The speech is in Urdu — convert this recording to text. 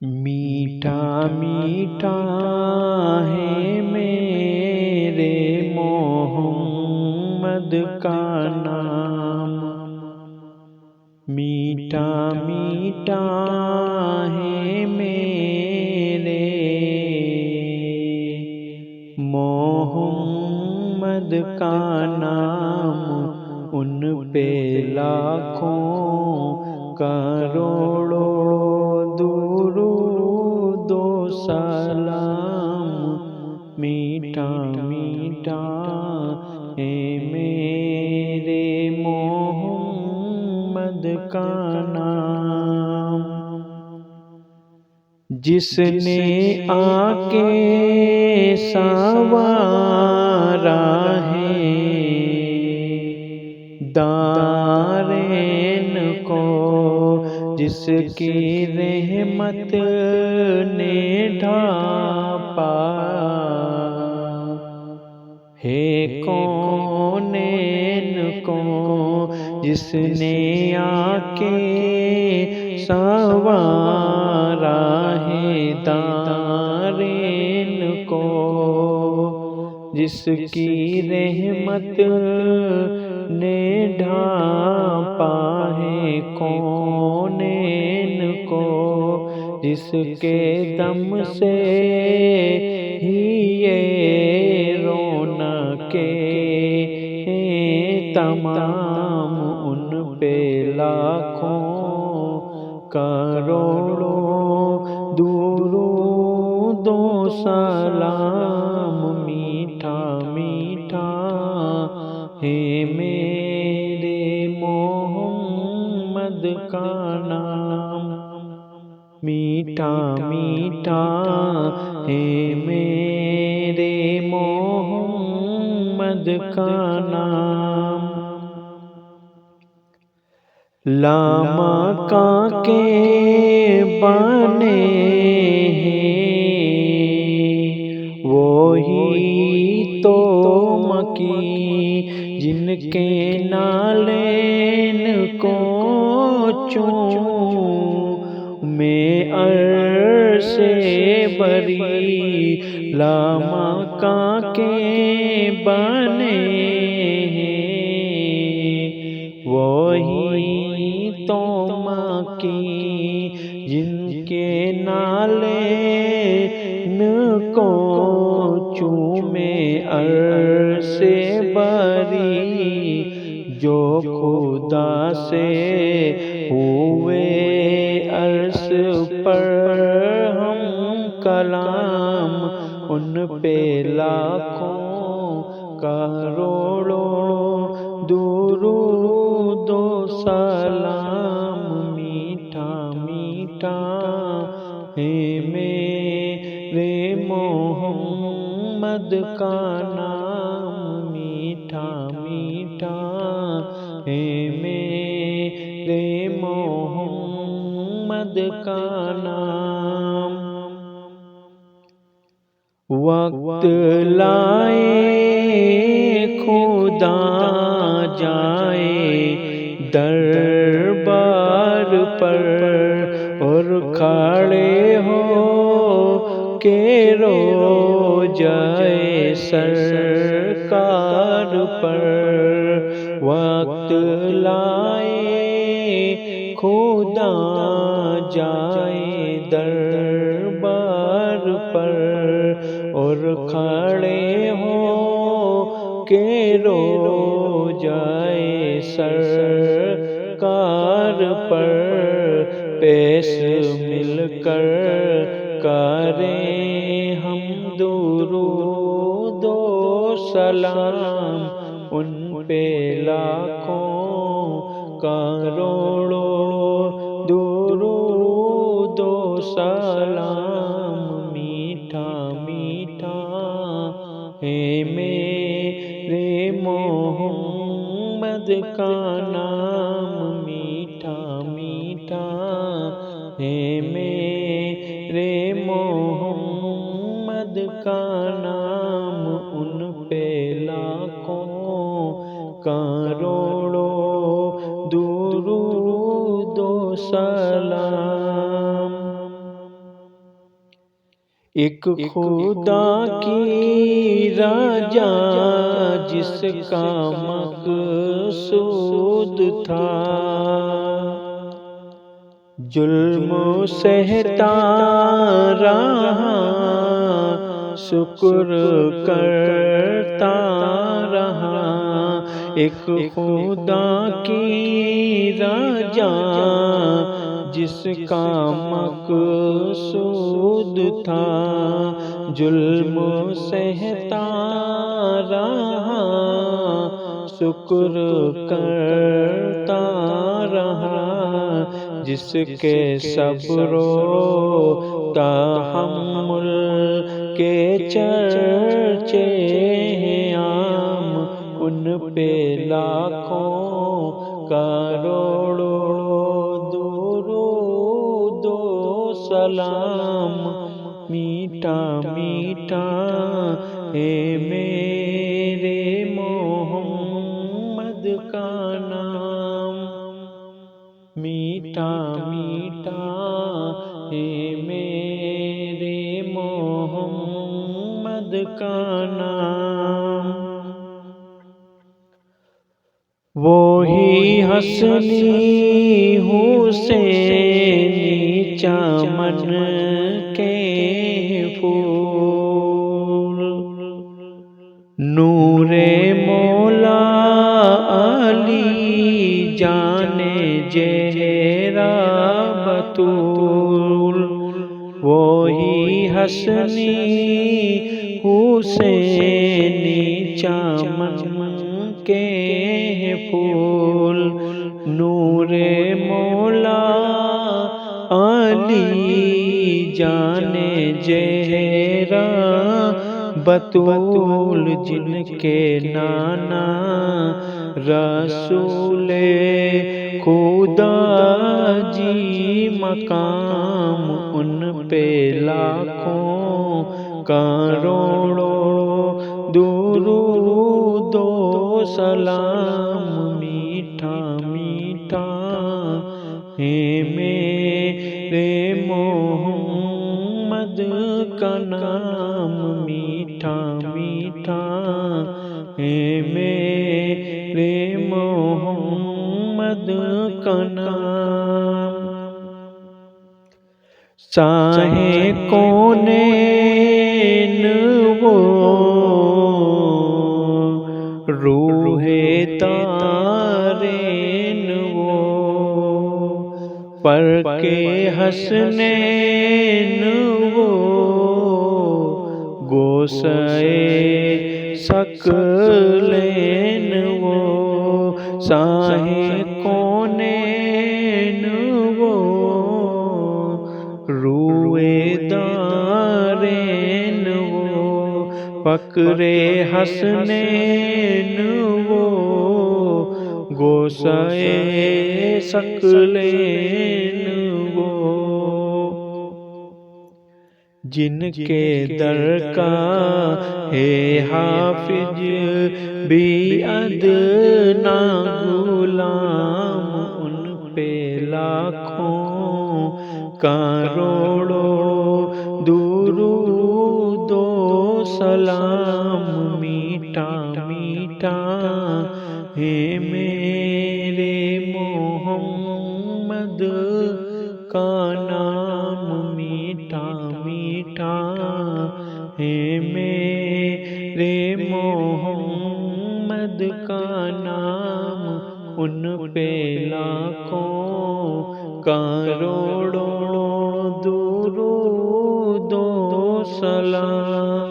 میٹھا میٹھا ہے میرے محمد کا نام، میٹھا میٹھا ہے میرے محمد کا نام، ان پہ لاکھوں کروڑوں درود و سلام، میٹھا میٹھا ہے میرے محمد کا نام۔ جس نے آ کے سنوارا ہے دارین کو، جس کی رحمت نے ڈھانپا ہے کونین کو، جس نے آ کے سنوارا ہے دارین کو، جس کی رحمت نے ڈھانپا ہے کونین کو، جس کے دم سے ہی یہ رونقیں تمام، ان پہ لاکھوں کروڑوں درود و سلام، میٹھا میٹھا ہے میرے محمد کا نام، میٹھا میٹھا ہے میرے محمد کا نام۔ لامکاں کے بنے ہیں وہی تو مکی، جن کے نالین کو چومے عرش بری، لامکاں کے بنے وہی تو مکی، جن کے نالین کو چومے عرش بری، جو خدا سے ہوئے عرش پر ہم کلام، ان پہ لاکھوں کروڑوں درود و سلام، میٹھا میٹھا ہے میرے محمد کا نام، میٹھا میٹھا ہے میرے محمد کا نام۔ وقت لائے خدا جائے دربار پر، اور کھڑے ہو کے رو جائے سرکار پر، وقت لائے خدا جائے دربار پر، اور کھڑے ہو کے رو جائے سرکار پر، پیش مل کر کریں ہم درود و سلام، ان پہ لاکھوں کروڑوں درود و سلام، میٹھا میٹھا ہے میرے محمد کا نام، میٹھا میٹھا ہے میرے محمد کا نام، ان پہ لاکھوں کروڑوں درود و سلام۔ ایک خدا کی رجا جس کا مقصود تھا، ظلم سہتا رہا، شکر کرتا رہا۔ ایک خدا کی رجا جس کا مقصود تھا، ظلم سہتا رہا، شکر کرتا رہا۔ جس کے صبر و تحمل کے چرچے ہیں عام، ان پہ لاکھوں کروڑوں درود و سلام۔ میٹھا میٹھا ہے میرے محمد کا نام، میٹھا میٹھا ہے میرے محمد کا نام۔ وہی حسنی حسینی چمن کے پھول، نور مولا علی جانے زہرا بطول۔ وہی حسنی حسینی چمن کے پھول، نور مولا علی جانے زہرا بطول۔ جن کے نانا رسول خدا جی مقام، ان پہ لاکھوں کروڑوں درود و سلام۔ میٹھا میٹھا ہے میرے محمد کا نام، میٹھا میٹھا ہے میرے محمد کا نام۔ شاہ کونین وہ روح دارین وہ، پر کے حسنین وہ، گوسئے ثقلین وہ۔ شاہ کونین وہ روح دارین وہ، فقر حسنین وہ، گوسئے ثقلین وہ۔ جن کے در کا ہے حافظ بھی ادنا غلام، ان پہ لاکھوں کروڑوں درود و سلام۔ میٹھا میٹھا ہے میرے محمد کا نام، میٹھا میٹھا ہے میرے محمد کا نام۔ ان پہ لاکھوں کروڑوں درود و سلام۔